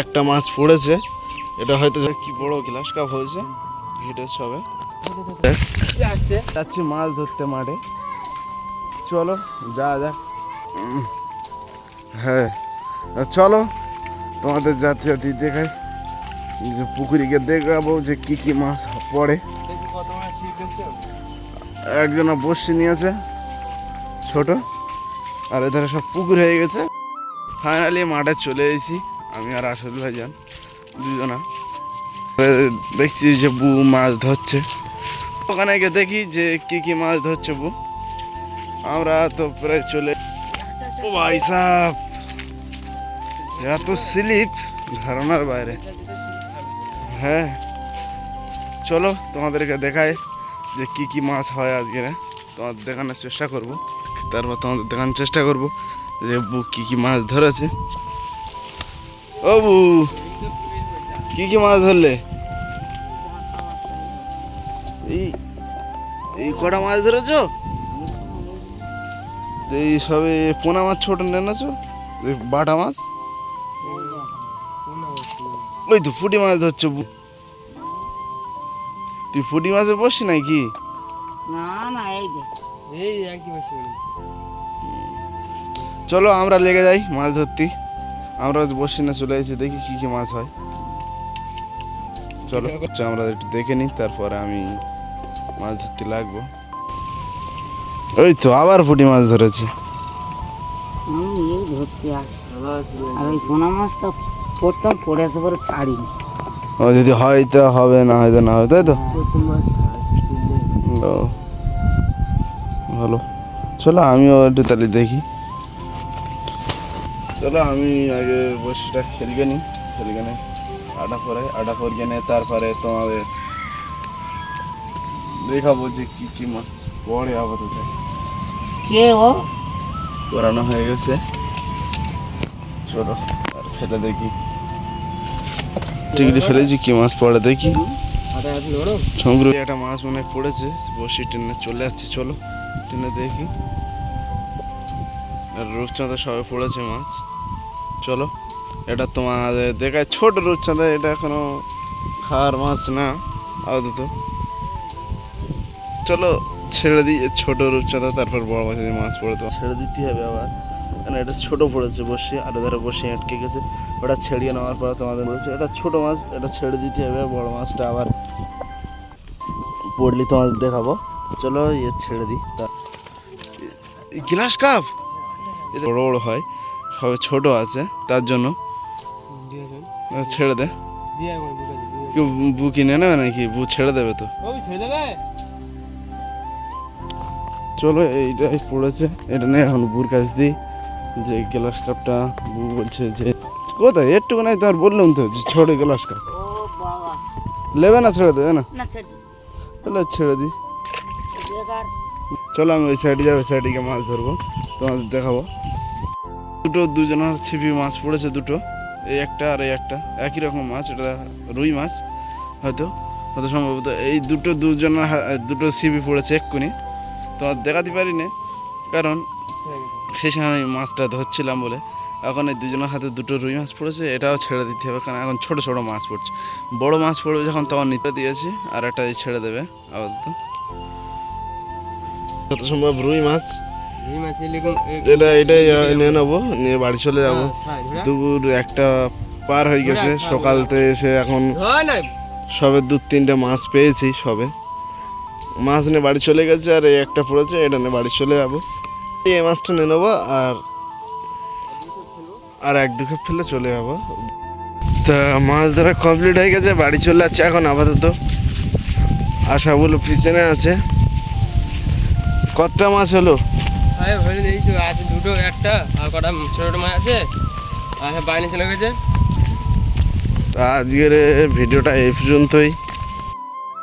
একটা মাছ পড়েছে, এটা হয়তো কি বড় গ্লাস কাপ হয়েছে হেঁটে সবে যাচ্ছি মাছ ধরতে মাঠে। চলো যা যাক। হ্যাঁ চলো তোমাদের জাতি জাতি দেখাই, যে পুকুরিকে দেখাবো যে কি কি মাছ পড়ে। একজনা বসি নিয়েছে ছোট, আর এধারে সব পুকুর হয়ে গেছে। ফাইনালি মাঠে চলে এসেছি আমি আর আসল ভাইজান দুজনা। দেখছি যে বু মাছ ধরছে, ওখানে গিয়ে দেখি যে কি কি মাছ ধরছে বু। আমরা তো প্রায় চলে, ও ভাই সাহেব এত স্লিপ ধারণার বাইরে। হ্যাঁ চলো তোমাদেরকে দেখায় যে কি কি মাছ হয় আজকে, তোমাদের দেখানোর চেষ্টা করব। তারপর তোমাদের দেখানোর চেষ্টা করব যে বু কি কি মাছ ধরেছে। ও বু কি কি মাছ ধরলে? এই এই কটা মাছ ধরেছো? এই সবে পোনা মাছ ছোট নেছো, বাটা মাছ ওই তো পুঁটি মাছ ধরছো। তুই পুঁটি মাছের বসছি নাকি? না না এই একই বসে। চলো আমরা লেগে যাই মাছ ধরতে। আমরা বসছি না, চলে এসেছি, দেখি কি কি মাছ হয়। চলো আমরা একটু দেখে নিই, তারপরে আমি মাছ ধরতে লাগবো। ওই তো আবার পুঁটি মাছ ধরেছে। এই ধরতে আর ওই পোনা মাছটা পড়তাম, পড়ে আসে পরে ছাড়িনি। ও যদি হয় তো হবে, না হয়তো না হয়, তাই তো। ও ভালো, চলো আমিও একটু তাহলে দেখি। চলো আমি আগে বসিটা খেলগে নিই, খেলগে নিই আটা পরে নিয়ে তারপরে তোমাদের দেখাবো যে কি কি মাছ পড়ে। আপাতত কে ও পড়ানো হয়ে গেছে, চলো আর ফেলে দেখি। টিকলি ফেলেছি, কি মাছ পড়ে দেখি। সমুদ্র একটা মাছ মনে হয় পড়েছে, বসি টেনে চলে যাচ্ছে। চলো টেনে দেখি। আর রূপচাঁদা সবে পড়েছে মাছ। চলো এটা তোমাদের দেখায় ছোট রূপচাঁদা, এটা এখনো খাওয়ার মাছ না আপাতত। চলো ছেড়ে দিই ছোট রূপচাঁদা, তারপর বড় মাছ মাছ পড়ে তো ছেড়ে দিতে হবে আবার, কারণ এটা ছোট পড়েছে বসে, আর ধরে বসে আটকে গেছে। ওটা ছেড়িয়ে নেওয়ার পর তোমাদের বলছে এটা ছোট মাছ, এটা ছেড়ে দিতে হবে। বড় মাছটা আবার পড়লি তোমাদের দেখাবো। চলো ছেড়ে দিই। তা গ্লাস কাপ বড় বড় হয়, সবে ছোট আছে, তার জন্য ছেড়ে দে। কেউ বু কিনে নেবে নাকি? বু ছেড়ে দেবে তো। চলো এইটাই পড়েছে, এটা নেই এখন বুর কাছ দিই। যে গ্লাস কাপটা বু বলছে যে কোথায় একটুকু নাই, তোমার বললাম তো যে ছোট গ্লাস কাপ নেবে না, ছেড়ে দেবে না, তাহলে ছেড়ে দিই। চলো আমি ওই সাইডে যাবো, সাইডে গিয়ে মাছ ধরবো, তোমাদের দেখাবো। দুজনের ছিপি মাছ পড়েছে দুটো, এই একটা আর এই একটা একই রকম মাছ, এটা রুই মাছ হয়তো সম্ভবত। এই দুজনের দুটো ছিপি পড়েছে এক্ষুনি, তোমার দেখাতে পারি না কারণ সেই সময় আমি মাছটা ধরছিলাম বলে। এখন এই দুজনের হাতে দুটো রুই মাছ পড়েছে, এটাও ছেড়ে দিতে হবে, কারণ এখন ছোটো ছোটো মাছ পড়ছে। বড় মাছ পড়বে যখন তখন নিতে দিয়েছি, আর একটা ছেড়ে দেবে আপাতত। যত সম্ভব রুই মাছ, এটাই নিয়ে নেবো, নিয়ে বাড়ি চলে যাবো। দুপুর একটা পার হয়ে গেছে, সকালতে এসে এখন সবে 2-3টে মাছ পেয়েছি সবে। মাছ নিয়ে বাড়ি চলে গেছে, আর এই একটা পড়েছে, এটা নিয়ে বাড়ি চলে যাবো। এই মাছটা নিয়ে নেবো আর 1-2 খেপ ফেলে চলে যাবো। তা মাছ ধরা কমপ্লিট হয়ে গেছে, বাড়ি চলে যাচ্ছে এখন আপাতত। আশা বলো পিছনে আছে। কতটা মাছ হলো? দুটো, একটা আর কটা ছোট মাছ আছে, আর বাইরে চলে গেছে। আজকের ভিডিওটা এই পর্যন্তই।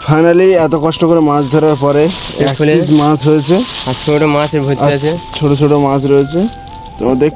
ফাইনালি এত কষ্ট করে মাছ ধরার পরে এক পিস মাছ হয়েছে, আর ছোট মাছের ভর্তি আছে, ছোট ছোট মাছ রয়েছে। তো দেখ